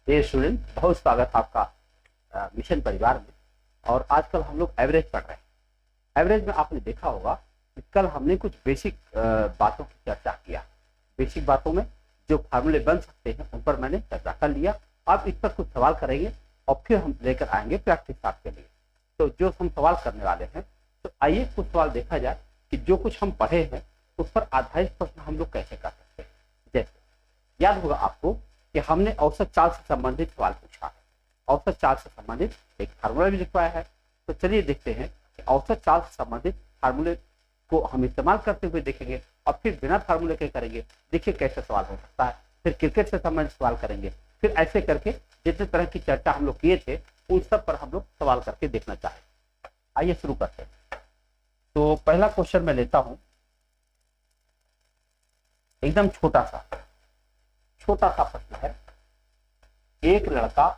Dear student, बहुत स्वागत है आपका मिशन परिवार में। और आजकल हम लोग एवरेज पढ़ रहे हैं। एवरेज में आपने देखा होगा कि कल हमने कुछ बेसिक बातों की चर्चा किया। बेसिक बातों में जो फार्मूले बन सकते हैं उन पर मैंने चर्चा कर लिया। अब इस पर कुछ सवाल करेंगे और फिर हम लेकर आएंगे प्रैक्टिस आपके लिए। तो जो हम सवाल करने वाले हैं, तो आइए कुछ सवाल देखा जाए कि जो कुछ हम पढ़े हैं उस पर आधारित प्रश्न हम लोग कैसे कर सकते हैं। जैसे याद होगा आपको कि हमने औसत चाल से संबंधित सवाल पूछा है। औसत चाल से संबंधित एक फार्मूला भी लिखवाया है। तो चलिए देखते हैं कि औसत चाल से संबंधित फार्मूले को हम इस्तेमाल करते हुए देखेंगे और फिर बिना फार्मूले के करेंगे। देखिए कैसे सवाल हो सकता है। फिर क्रिकेट से संबंधित सवाल करेंगे। फिर ऐसे करके जितने तरह की चर्चा हम लोग किए थे उन सब पर हम लोग सवाल करके देखना चाहें। आइए शुरू करते हैं। तो पहला क्वेश्चन मैं लेता हूं, एकदम छोटा सा प्रश्न है। एक लड़का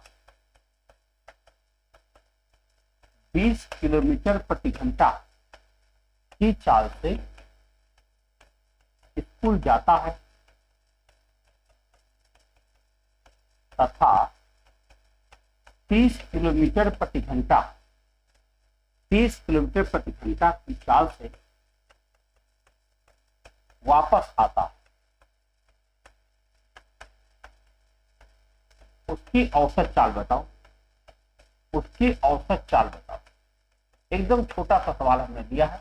20 किलोमीटर प्रति घंटा की चाल से स्कूल जाता है तथा 30 किलोमीटर प्रति घंटा की चाल से वापस आता है। उसकी औसत चाल बताओ। एकदम छोटा सा सवाल हमने दिया है।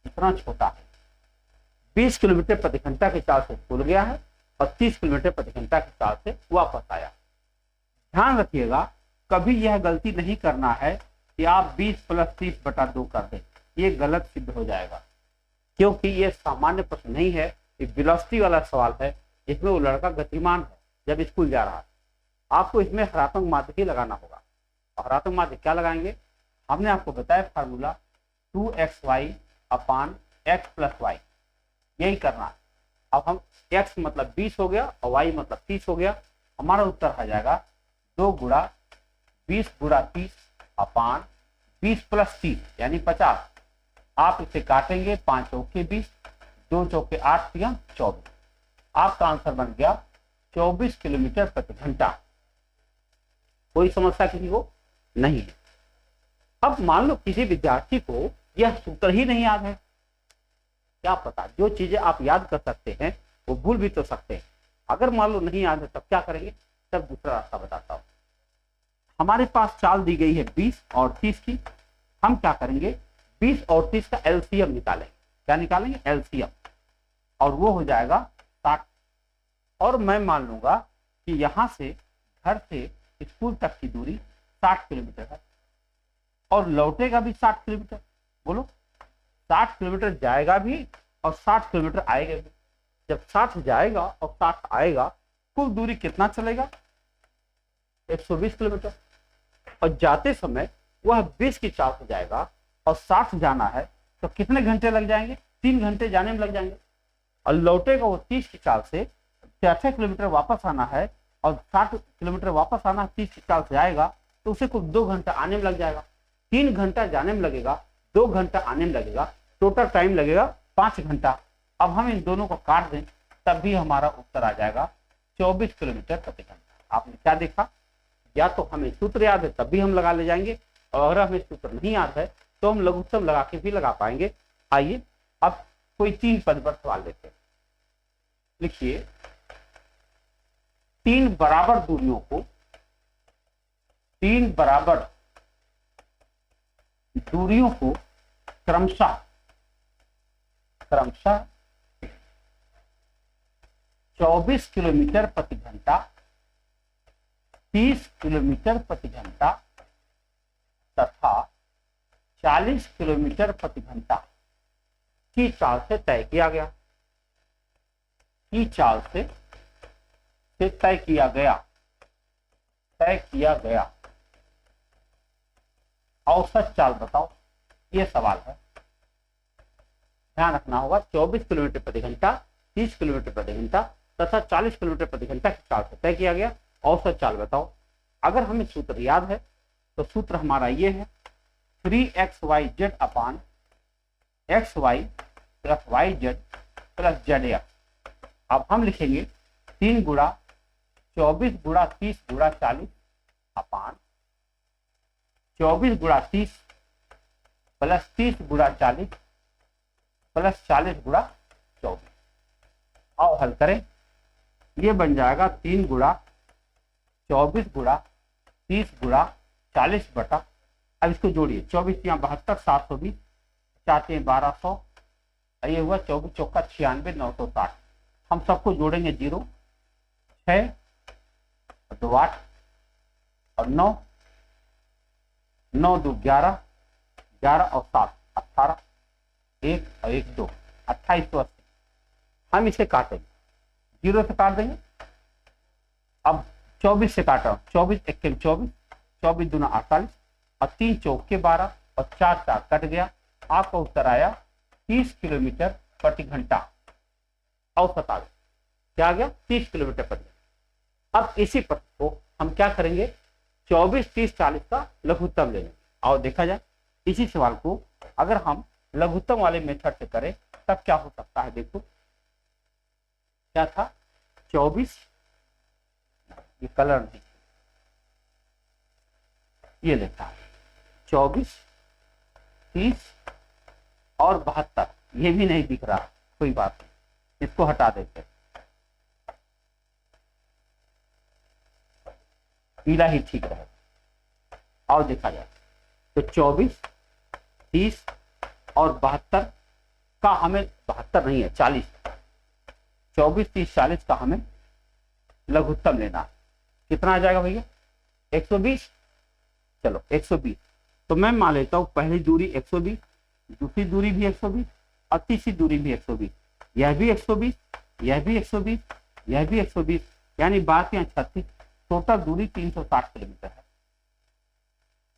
इतना छोटा है। 20 किलोमीटर प्रति घंटा की चाल से स्कूल गया है और 30 किलोमीटर प्रति घंटा की चाल से वापस आया। ध्यान रखिएगा, कभी यह गलती नहीं करना है कि आप 20 + 30/2 कर दें। ये गलत सिद्ध हो जाएगा, क्योंकि ये सामान्य प्रश्न नहीं है। ये वेलोसिटी वाला सवाल है जिसमें वो लड़का गतिमान है जब स्कूल जा रहा है। आपको इसमें हरात्मक माध्य ही लगाना होगा। और हरात्मक माध्य क्या लगाएंगे? हमने आपको बताया फार्मूला 2xy अपान x + y, यही करना है। अब हम x मतलब 20 हो गया और y मतलब 30 हो गया। हमारा उत्तर आ जाएगा 2 × 20 × 30 अपान 20 + 30 यानी 50। आप इसे काटेंगे, 5 चौके 20, 2 चौके 8, 3 24। आपका आंसर बन गया 24 किलोमीटर प्रति घंटा। कोई समस्या किसी को नहीं है। अब मान लो किसी विद्यार्थी को यह सूत्र ही नहीं याद है। क्या पता, जो चीजें आप याद कर सकते हैं वो भूल भी तो सकते हैं। अगर मान लो नहीं याद है तब क्या करेंगे? तब दूसरा रास्ता बताता हूं। हमारे पास चाल दी गई है 20 और 30 की। हम क्या करेंगे? 20 और 30 का एलसीएम निकालेंगे। क्या निकालेंगे? एलसीएम। और वो हो जाएगा 60। और मैं मान लूंगा कि यहां से घर से स्कूल तक की दूरी 60 किलोमीटर है और लौटेगा भी 60 किलोमीटर। बोलो, 60 किलोमीटर जाएगा भी और 60 किलोमीटर आएगा भी। जब 60 जाएगा और 60 आएगा, कुल दूरी कितना चलेगा? 120 किलोमीटर। और जाते समय वह 20 की चाल से जाएगा और 60 जाना है, तो कितने घंटे लग जाएंगे? 3 घंटे जाने में लग जाएंगे। और लौटेगा वो 30 की चाल से, 66 किलोमीटर वापस आना है और 60 किलोमीटर वापस आना, 30 की चाल से आएगा तो उसे कुछ 2 घंटा आने में लग जाएगा। 3 घंटा जाने में लगेगा, 2 घंटा आने में लगेगा, टोटल टाइम लगेगा 5 घंटा। अब हम इन दोनों को काट दें तब भी हमारा उत्तर आ जाएगा 24 किलोमीटर प्रति घंटा। आपने क्या देखा? या तो हमें सूत्र याद है तब भी हम लगा ले जाएंगे, और अगर हमें सूत्र नहीं याद है तो हम लघुत्तम लगा के भी लगा पाएंगे। आइए अब कोई 3 पद पर सवाल लेते हैं। लिखिए, 3 बराबर दूरियों को क्रमशः 24 किलोमीटर प्रति घंटा, 30 किलोमीटर प्रति घंटा तथा 40 किलोमीटर प्रति घंटा की चाल से तय किया गया। तय किया गया औसत चाल बताओ। ये सवाल है, ध्यान रखना होगा। 24 किलोमीटर प्रति घंटा, 30 किलोमीटर प्रति घंटा तथा 40 किलोमीटर प्रति घंटा की चाल से तय किया गया औसत चाल बताओ। अगर हमें सूत्र याद है तो सूत्र हमारा ये है 3xyz अपान xy + yz + zx। अब हम लिखेंगे 3 × 24 गुणा 30 गुणा 40 अपान 24 गुणा 30 प्लस 30 गुणा 40 प्लस 40 गुणा 24। आओ हल करें, ये बन जाएगा 3 गुणा 24 गुणा 30 गुणा 40 बटा, अब इसको जोड़िए 24 या 72 720 चाहते हैं 1200, ये हुआ 24 चौका 96 960। हम सबको जोड़ेंगे 0 6 2 8 और 9 9 2 11 11 और 7 18 1 और 1 2 2880। हम इसे काटेंगे, 0 से काट देंगे। अब 24 से काटा हूं, 24 1 24 24 दूना 48 और 3 चौके 12 और 4 4 कट गया। आपका उत्तर आया 30 किलोमीटर प्रति घंटा। औसत आ गया, क्या आ गया 30 किलोमीटर प्रति घंटा। अब इसी प्रश्न को हम क्या करेंगे 24 30 40 का लघुत्तम ले लेंगे। और देखा जाए इसी सवाल को अगर हम लघुत्तम वाले मेथड से करें तब क्या हो सकता है। देखो क्या था 24, ये कलर नहीं, ये लिखा 24 30 और 72, ये भी नहीं दिख रहा, कोई बात नहीं, इसको हटा देते, पीला ही ठीक रहेगा। और देखा जाए तो 24 30 और 72 का हमें 72 नहीं है 40, 24 30 40 का हमें लघुत्तम लेना। कितना आ जाएगा भैया 120। चलो 120, तो मैं मान लेता हूं पहली दूरी 120, दूसरी दूरी भी 120 और तीसरी दूरी भी 120, यह भी 120, यह भी 120, यह भी 120, यानी 12 या 36, टोटल दूरी 360 किलोमीटर है।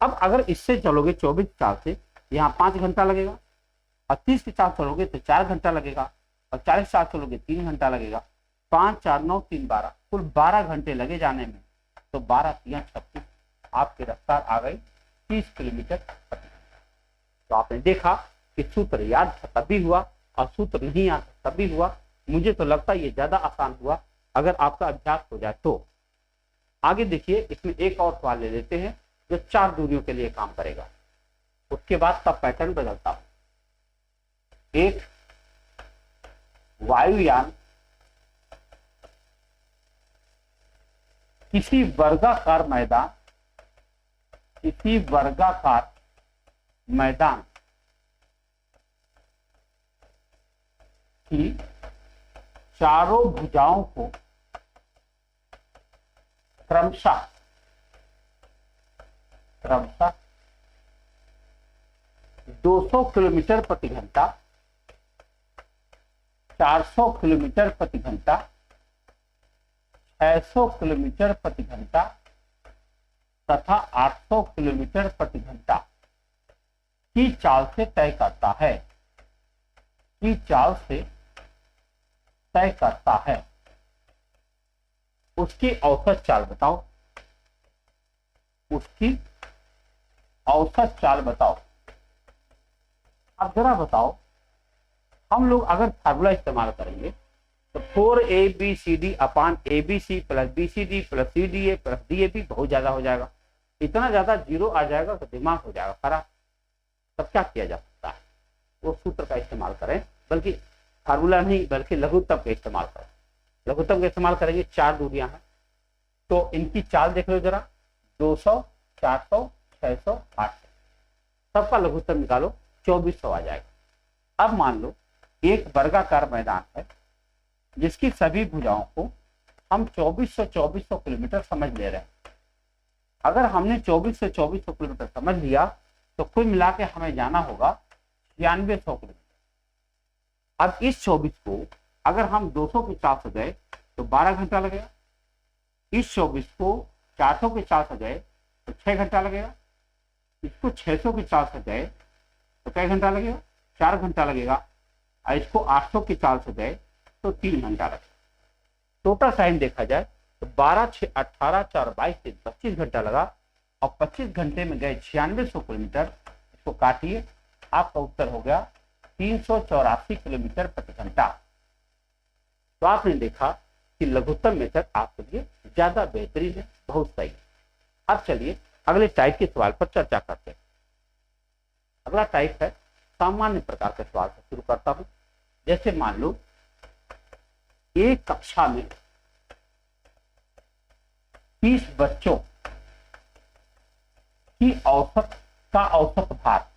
अब अगर इससे चलोगे 24 चाल से यहाँ 5 घंटा लगेगा, और 30 के चाल चलोगे तो 4 घंटा लगेगा, और 40 चाल चलोगे 3 घंटा लगेगा। 5 4 9 3 12, कुल 12 घंटे लगे जाने में। तो 12 3 36, आपकी रफ्तार आ गई 30 किलोमीटर प्रति घंटा। तो आपने देखा कि सूत्र याद तभी हुआ और सूत्र नहीं याद तभी हुआ। मुझे तो लगता है ये ज्यादा आसान हुआ अगर आपका अभ्यास हो जाए तो। आगे देखिए, इसमें एक और सवाल ले लेते हैं जो 4 दूरियों के लिए काम करेगा, उसके बाद सब पैटर्न बदलता हूं। एक वायुयान किसी वर्गाकार मैदान की चारों भुजाओं को क्रमशः 200 किलोमीटर प्रति घंटा, 400 किलोमीटर प्रति घंटा, 600 किलोमीटर प्रति घंटा तथा 800 किलोमीटर प्रति घंटा की चाल से तय करता है, उसकी औसत चाल बताओ, अब जरा बताओ, हम लोग अगर फार्मूला इस्तेमाल करेंगे तो 4ABCD अपान ABC plus BCD plus CDA plus DAB बहुत ज्यादा हो जाएगा। इतना ज्यादा जीरो आ जाएगा तो दिमाग हो जाएगा खराब। तब क्या किया जा सकता है, वो सूत्र का इस्तेमाल करें, बल्कि फार्मूला नहीं बल्कि लघुत्तम का इस्तेमाल करें। लघुत्तम का इस्तेमाल करेंगे, 4 दूरियां हैं तो इनकी चाल देख लो जरा, 200 400 600 800, सबका लघुत्तम निकालो, 2400 आ जाएगा। अब मान लो एक वर्गाकार मैदान है जिसकी सभी भुजाओं को हम 2400 किलोमीटर समझ ले रहे हैं। अगर हमने 2400 किलोमीटर समझ लिया तो कुल मिला के हमें जाना होगा 9600 किलोमीटर। अब इस 24 को अगर हम 200 के चाल से गए तो 12 घंटा लगेगा, इस 24 को 400 के चाल से गए तो 6 घंटा लगेगा, इसको 600 के चाल से गए तो कई घंटा लगेगा, 4 घंटा लगेगा, और इसको 800 की चाल से गए तो 3 घंटा लगेगा। टोटल टाइम देखा जाए तो 12 6 18 4 22 25 घंटा लगा, और 25 घंटे में गए 9600 किलोमीटर। इसको काटिए, आपका उत्तर हो गया 384 किलोमीटर प्रति घंटा। तो आपने देखा कि लघुत्तम मेथड आपके लिए ज्यादा बेहतरीन है, बहुत सही है। अब चलिए अगले टाइप के सवाल पर चर्चा करते हैं। अगला टाइप है सामान्य प्रकार के सवाल से शुरू करता हूं। जैसे मान लो एक कक्षा में 30 बच्चों की औसत भार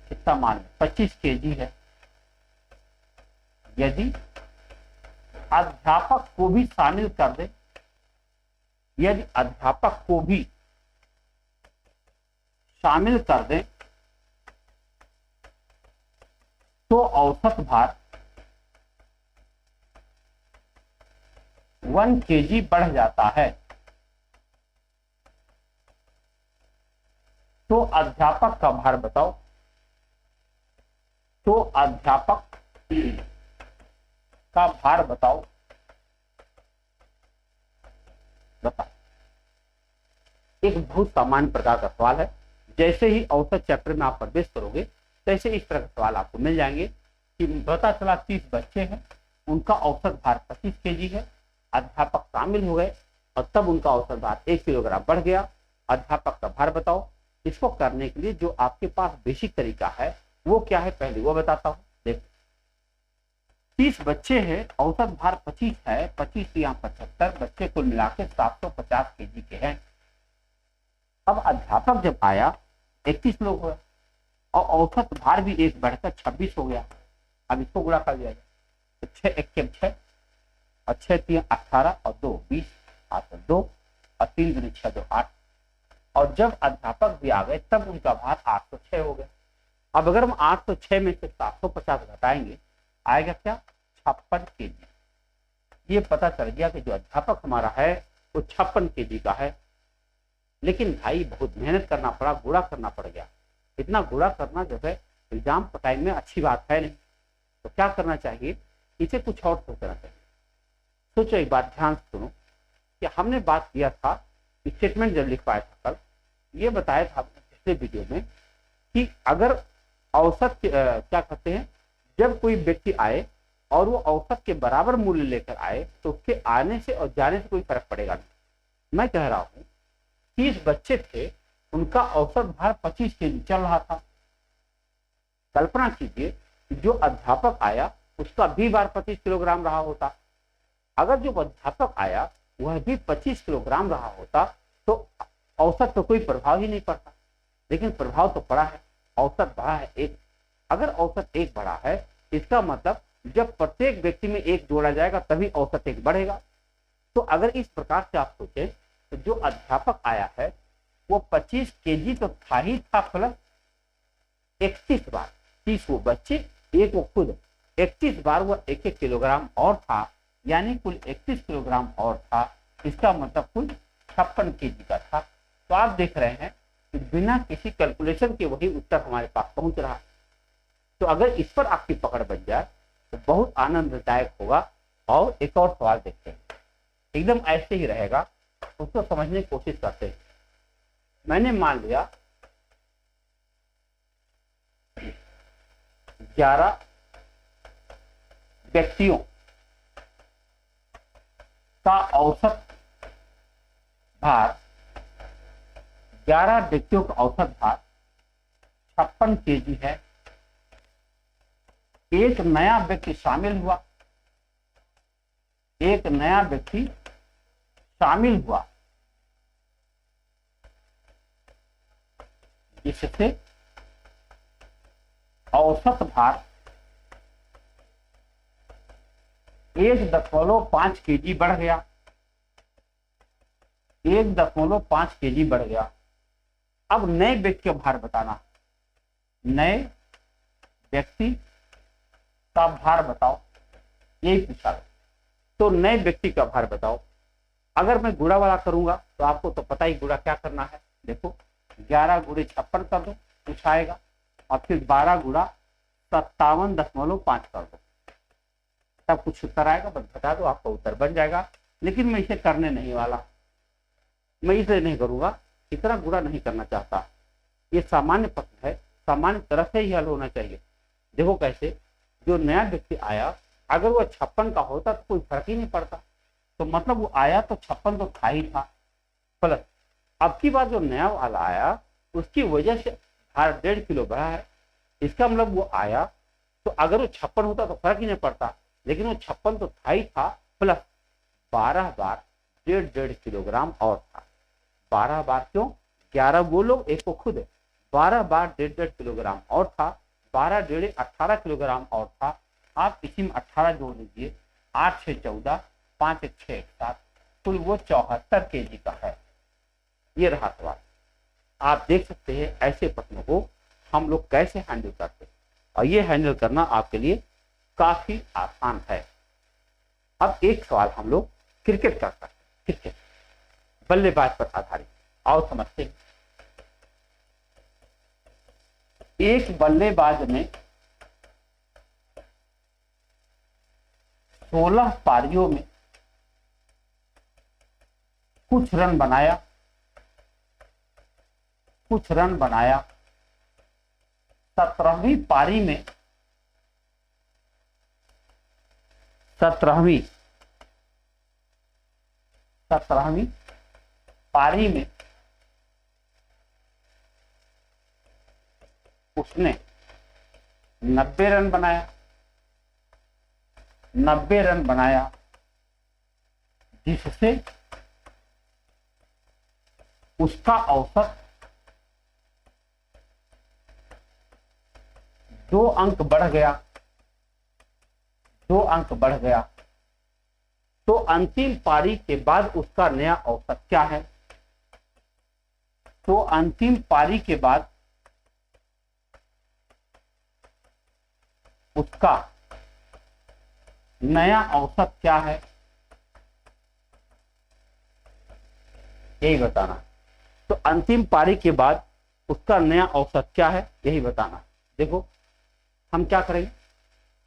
कितना मान 25 केजी है। यदि अध्यापक को भी शामिल कर दे, यदि अध्यापक को भी शामिल कर दें तो औसत भार 1 केजी बढ़ जाता है। तो अध्यापक का भार बताओ। तो अध्यापक का भार बताओ। एक बहुत सामान्य प्रकार का सवाल है। जैसे ही औसत चैप्टर में आप प्रवेश करोगे तैसे इस तरह के सवाल आपको मिल जाएंगे कि पता चला 30 बच्चे हैं, उनका औसत भार 25 केजी है, अध्यापक शामिल हो गए और तब उनका औसत भार 1 किलोग्राम बढ़ गया। अध्यापक का भार बताओ। इसको करने के लिए जो आपके पास बेसिक तरीका है वो क्या है, पहले वो बताता हूं। देखो 30 बच्चे हैं, औसत भार 25 है, 25 या 75 बच्चे कुल मिलाकर 750 केजी के हैं। अब अध्यापक जब आया 31 लोग हुए और औसत भार भी 1 बढ़कर 26 हो गया। अब इसको गुणा कर दिया जाए तो 6 1 6 और 6 3 18 और 2 20 8 2 और 3 दूनी 6 2 8। और जब अध्यापक भी आ गए तब उनका भार 806 हो गया। अब अगर हम 806 में से 750 घटाएंगे आएगा क्या, 56 केजी। ये पता चल गया कि जो अध्यापक हमारा है वो 56 केजी का है। लेकिन भाई बहुत मेहनत करना पड़ा, गुणा करना पड़ गया। इतना गुणा करना जो है एग्जाम टाइम में अच्छी बात है नहीं। तो क्या करना चाहिए, इसे कुछ और सोचना चाहिए। सोचो एक बात ध्यान से सुनो कि हमने बात किया था, स्टेटमेंट जब लिख पाया था कल, ये बताया था पिछले वीडियो में कि अगर औसत क्या कहते हैं, जब कोई व्यक्ति आए और वो औसत के बराबर मूल्य लेकर आए तो उसके आने से और जाने से कोई फर्क पड़ेगा नहीं। मैं कह रहा हूं 30 बच्चे थे, उनका औसत भार 25 केजी चल रहा था। कल्पना कीजिए जो अध्यापक आया उसका भी भार 25 किलोग्राम रहा होता। अगर जो अध्यापक आया वह भी 25 किलोग्राम रहा होता तो औसत तो कोई प्रभाव ही नहीं पड़ता। लेकिन प्रभाव तो पड़ा है, औसत बढ़ा है 1। अगर औसत 1 बढ़ा है इसका मतलब जब प्रत्येक व्यक्ति में 1 जोड़ा जाएगा तभी औसत 1 बढ़ेगा। तो अगर इस प्रकार से आप सोचें तो जो अध्यापक आया है वो 25 केजी तो था ही था, प्लस 31 बार 30 वो बच्चे 1 वो खुद 31 बार वो 1-1 किलोग्राम और था, यानी कुल 31 किलोग्राम और था। इसका मतलब कुल 56 केजी का था। तो आप देख रहे हैं कि बिना किसी कैलकुलेशन के वही उत्तर हमारे पास पहुंच रहा। तो अगर इस पर आपकी पकड़ बन जाए तो बहुत आनंददायक होगा। और एक और सवाल देखते हैं, एकदम ऐसे ही रहेगा, उसको समझने की कोशिश करते हैं। मैंने मान लिया 11 व्यक्तियों का औसत भार 11 व्यक्तियों का औसत भार 56 केजी है। एक नया व्यक्ति शामिल हुआ, एक नया व्यक्ति शामिल हुआ जिससे औसत भार 1.5 केजी बढ़ गया। 1.5 केजी बढ़ गया। अब नए व्यक्ति का भार बताना, नए व्यक्ति का भार बताओ, यही पूछा। तो नए व्यक्ति का भार बताओ। अगर मैं गुणा वाला करूंगा तो आपको तो पता ही गुणा क्या करना है। देखो 11 गुणे 56 कर दो कुछ आएगा, और फिर 12 गुणा 57.5 कर दो, तब कुछ उत्तर आएगा। बस बता दो, आपका उत्तर बन जाएगा। लेकिन मैं इसे करने नहीं वाला, मैं इसे नहीं करूंगा, इतना गुणा नहीं करना चाहता। ये सामान्य प्रश्न है, सामान्य तरह से ही हल होना चाहिए। देखो कैसे, जो नया व्यक्ति आया अगर वो 56 का होता तो कोई फर्क ही नहीं पड़ता, तो मतलब वो आया तो 56 तो था ही था, प्लस अब की बार जो नया वाला आया उसकी वजह से भार 1.5 किलो बढ़ा है, इसका मतलब वो आया तो अगर वो 56 होता तो फर्क ही नहीं पड़ता, लेकिन वो 56 तो था ही था, प्लस 12 बार 1.5 किलोग्राम और था। 12 बार क्यों, 11 वो लोग एक को खुद, 12 बार 1.5 किलोग्राम और था, 12 डेढ़ 18 किलोग्राम और था। आप इसी में 18 जोड़ लीजिए, 8 6 14, 5 1 6 1 7, कुल वो 74 kg का है। ये रहा सवाल। आप देख सकते हैं ऐसे प्रश्नों को हम लोग कैसे हैंडल करते हैं, और ये हैंडल करना आपके लिए काफी आसान है। अब एक सवाल हम लोग क्रिकेट का करते हैं, क्रिकेट बल्लेबाज पर आधारित। आओ समझते हैं। एक बल्लेबाज ने 16 पारियों में कुछ रन बनाया, 17वीं पारी में 17वीं पारी में उसने 90 रन बनाया, 90 रन बनाया, जिससे उसका औसत 2 अंक बढ़ गया, 2 अंक बढ़ गया। तो अंतिम पारी के बाद उसका नया औसत क्या है? तो अंतिम पारी के बाद उसका नया औसत क्या है, यही बताना। तो अंतिम पारी के बाद उसका नया औसत क्या है, यही बताना। देखो हम क्या करेंगे,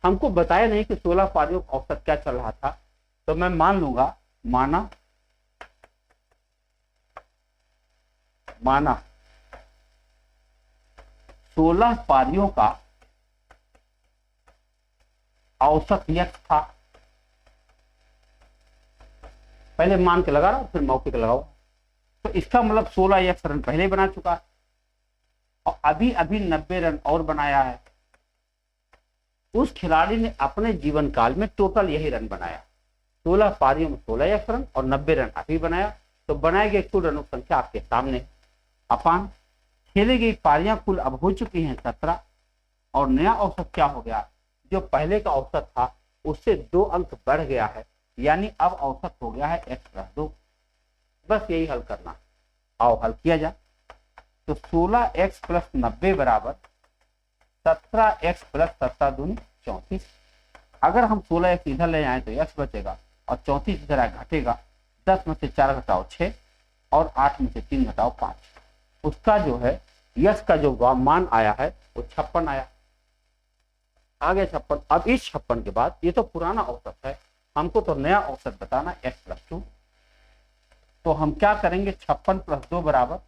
हमको बताया नहीं कि 16 पारियों का औसत क्या चल रहा था, तो मैं मान लूंगा, माना 16 पारियों का औसत यक्स था। पहले मान के लगा रहा हूं, फिर मौखिक लगाओ। तो इसका मतलब 16 यक्स रन पहले बना चुका है, और अभी अभी 90 रन और बनाया है। उस खिलाड़ी ने अपने जीवन काल में टोटल यही रन बनाया, 16 पारियों में 16 यक्स रन और 90 रन अभी बनाया। तो बनाए गए कुल रनों की संख्या आपके सामने, अपान खेली गई पारियां कुल अब हो चुकी हैं 17, और नया औसत क्या हो गया, जो पहले का औसत था उससे 2 अंक बढ़ गया है, यानी अब औसत हो गया है x+2। बस यही हल करना। आओ हल किया जाए। तो 16x + 90 बराबर 17x + 17 दूनी 34। अगर हम 16x इधर ले जाए तो x बचेगा और 34 इधर घटेगा। 10 में से 4 घटाओ 6 और 8 में से 3 घटाओ 5। उसका जो है यश का जो मान आया है वो 56 आया। आगे 56। अब इस 56 के बाद ये तो पुराना औसत है, हमको तो नया औसत बताना x+2। तो हम क्या करेंगे, 56 + 2 बराबर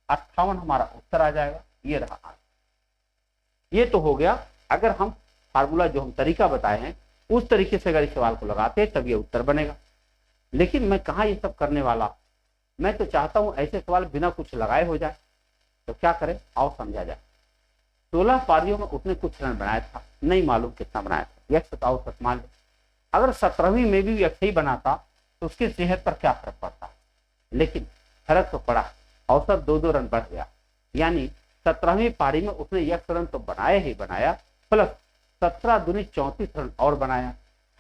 58 हमारा उत्तर आ जाएगा। ये रहा, ये तो हो गया। अगर हम फार्मूला जो हम तरीका बताए हैं उस तरीके से अगर इस सवाल को लगाते हैं तब ये उत्तर बनेगा। लेकिन मैं कहाँ ये सब करने वाला, मैं तो चाहता हूं ऐसे सवाल बिना कुछ लगाए हो जाए। तो क्या करें, आओ समझा जाए। 16 पारियों में उसने कुछ रन बनाया था, नहीं मालूम कितना बनाया था, यक्स का औसत मान लो। अगर 17वीं में भी यक्स ही बनाता तो उसकी सेहत पर क्या फर्क पड़ता, लेकिन फर्क तो पड़ा, औसत 2-2 रन बढ़ गया। यानी 17वीं पारी में उसने यक्स रन तो बनाया ही बनाया, प्लस 17 दूनी 34 रन और बनाया।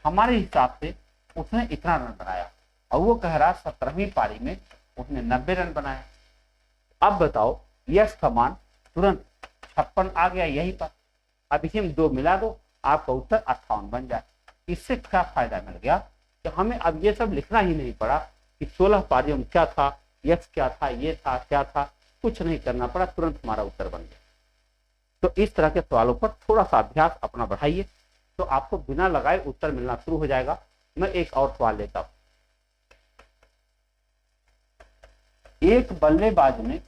हमारे हिसाब से उसने इतना रन बनाया, और वो कह रहा 17वीं पारी में उसने 90 रन बनाया। अब बताओ यक्स का मान तुरंत 56 आ गया यहीं पर। अब इसी में 2 मिला दो, आपका उत्तर 58 बन जाए। इससे क्या फायदा मिल गया कि हमें अब ये सब लिखना ही नहीं पड़ा कि 16 पारियों में क्या था, यक्स क्या था, ये था क्या था, कुछ नहीं करना पड़ा, तुरंत हमारा उत्तर बन गया। तो इस तरह के सवालों पर थोड़ा सा अभ्यास अपना बढ़ाइए, तो आपको बिना लगाए उत्तर मिलना शुरू हो जाएगा। मैं एक और सवाल लेता हूं। एक बल्लेबाज ने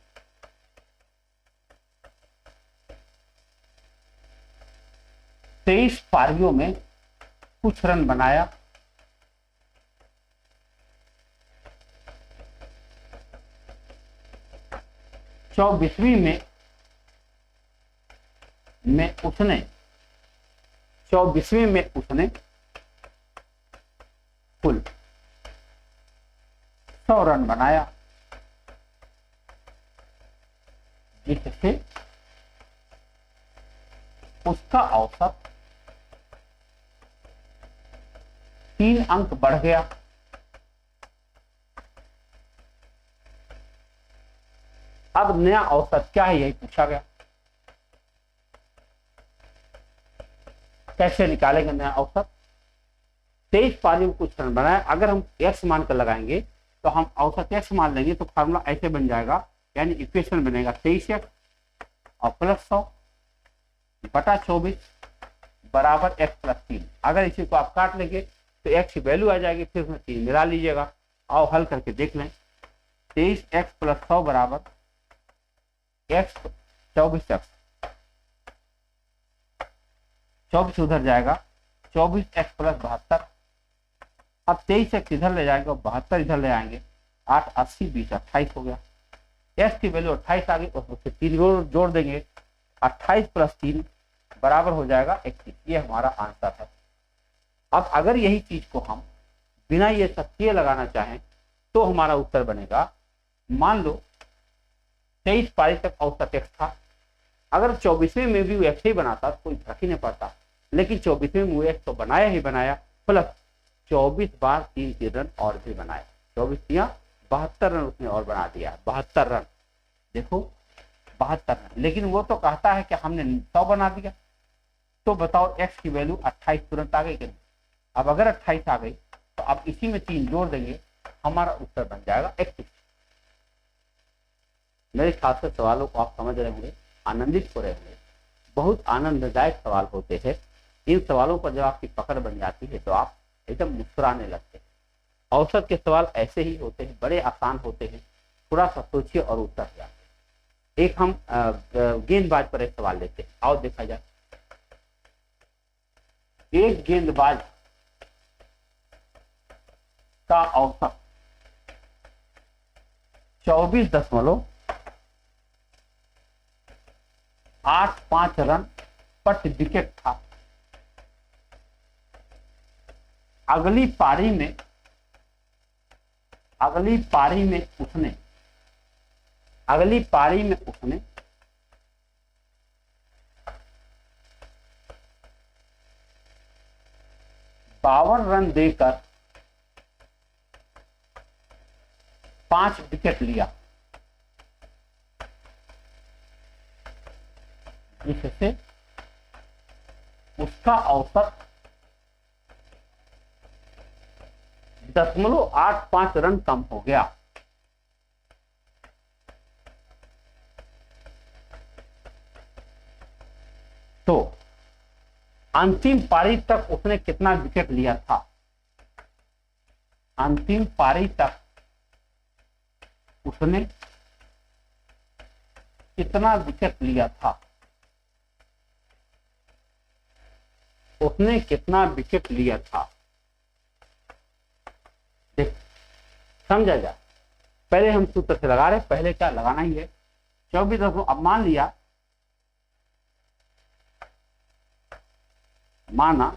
23 पारियों में कुछ रन बनाया, चौबीसवीं में उसने कुल 100 रन बनाया, जिससे उसका औसत 3 अंक बढ़ गया। अब नया औसत क्या है, यही पूछा गया। कैसे निकालेंगे नया औसत? 23 पारियों में कुछ रन बनाया, अगर हम x मान कर लगाएंगे तो हम औसत x मान लेंगे तो फार्मूला ऐसे बन जाएगा, यानी इक्वेशन बनेगा 23x और प्लस 100 बटा 24 बराबर x प्लस 3। अगर इसी को आप काट लेंगे तो x की वैल्यू आ जाएगी, फिर उसमें 3 मिला लीजिएगा। आओ हल करके देख लें। 23x प्लस 100 बराबर x 24x, 24 उधर जाएगा, 24x प्लस 72। अब 23x इधर ले जाएंगे और 72 इधर ले आएंगे, 8 80 20 28 हो गया। x की वैल्यू 28 आ गई, उसमें 3 जोड़ देंगे, 28 प्लस 3 बराबर हो जाएगा 31। ये हमारा आंसर है। अब अगर यही चीज को हम बिना ये सब किए लगाना चाहें तो हमारा उत्तर बनेगा, मान लो 23 पारी तक औसत x था, अगर 24वें में भी वो x ही बनाता तो कोई फर्क ही नहीं पड़ता, लेकिन 24वें में वो x तो बनाया ही बनाया, प्लस 24 बार 3 रन और भी बनाए, 24 या 72 रन उसने और बना दिया। 72 रन, देखो 72 रन, लेकिन वो तो कहता है कि हमने 100 बना दिया। तो बताओ x की वैल्यू 28 तुरंत आ गई कि नहीं? अब अगर 28 आ गई तो अब इसी में 3 जोड़ देंगे, हमारा उत्तर बन जाएगा 31। मेरे ख्याल से सवालों को आप समझ रहे होंगे, आनंदित हो रहे होंगे। बहुत आनंददायक सवाल होते हैं। इन सवालों पर जब आपकी पकड़ बन जाती है तो आप एकदम मुस्कुराने लगते हैं। औसत के सवाल ऐसे ही होते हैं, बड़े आसान होते हैं, थोड़ा सा सोचिए और उत्तर जाते हैं। एक हम गेंदबाज पर एक सवाल लेते हैं, आओ देखा जाए। एक गेंदबाज का औसत 24.85 रन प्रति विकेट था। अगली पारी में उसने 52 रन देकर 5 विकेट लिया, जिससे उसका औसत 0.85 रन कम हो गया। तो अंतिम पारी तक उसने कितना विकेट लिया था? अंतिम पारी तक उसने कितना विकेट लिया था? उसने कितना विकेट लिया था? देख, समझा जाए। पहले हम सूत्र से लगा रहे, पहले क्या लगाना ही है। 24, अब मान लिया, माना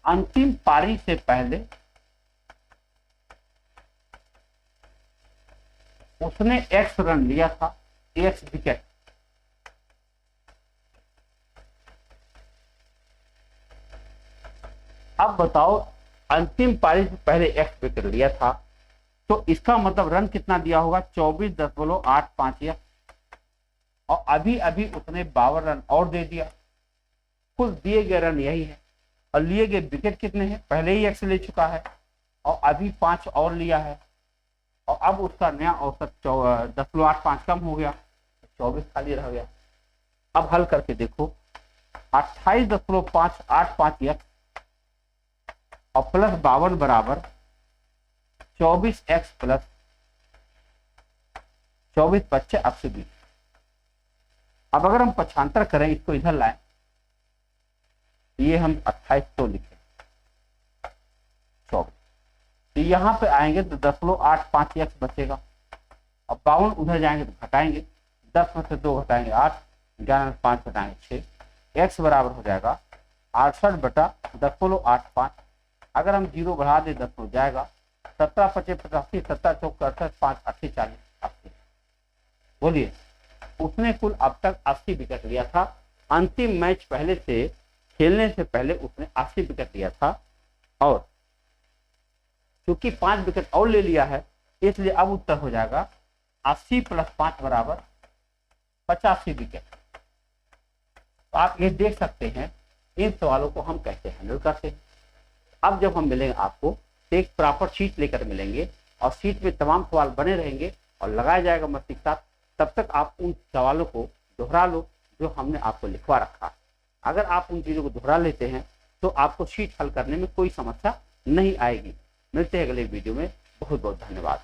अंतिम पारी से पहले उसने x रन लिया था, x विकेट। अब बताओ, अंतिम पारी से पहले x विकेट लिया था, तो इसका मतलब रन कितना दिया होगा? 24.85, और अभी अभी उसने 52 रन और दे दिया। कुल दिए गए रन यही है, और लिए गए विकेट कितने हैं? पहले ही x ले चुका है और अभी 5 और लिया है, और अब उसका नया औसत 10.85 कम हो गया, 24 खाली रह गया। अब हल करके देखो, 28.585 x और प्लस 52 बराबर 24x प्लस 24 25 120। अब अगर हम पक्षांतर करें, इसको इधर लाएं ये हम 2800 लिखे 24, तो यहाँ पे आएंगे तो 0.85 एक्स बचेगा। अब 52 उधर जाएंगे तो घटाएंगे, 10 में से 2 घटाएंगे 8, 11 में 5 घटाएंगे 6, एक्स बराबर हो जाएगा 68/0.85। अगर हम 0 बढ़ा दे 10 हो जाएगा 17 × 5 = 85, 17 × 4 = 68, 5 × 8 = 40, 80। बोलिए, उसने कुल अब तक 80 विकेट लिया था। अंतिम मैच पहले से खेलने से पहले उसने 80 विकेट लिया था, और क्योंकि 5 विकेट और ले लिया है इसलिए अब उत्तर हो जाएगा 80 + 5 = 85 विकेट। तो आप ये देख सकते हैं इन सवालों को हम कैसे हैंडल करते हैं। अब जब हम मिलेंगे आपको तो एक प्रॉपर शीट लेकर मिलेंगे, और शीट में तमाम सवाल बने रहेंगे और लगाया जाएगा मस्ती के साथ। तब तक आप उन सवालों को दोहरा लो जो हमने आपको लिखवा रखा। अगर आप उन चीज़ों को दोहरा लेते हैं तो आपको शीट हल करने में कोई समस्या नहीं आएगी। मिलते हैं अगले वीडियो में। बहुत बहुत धन्यवाद।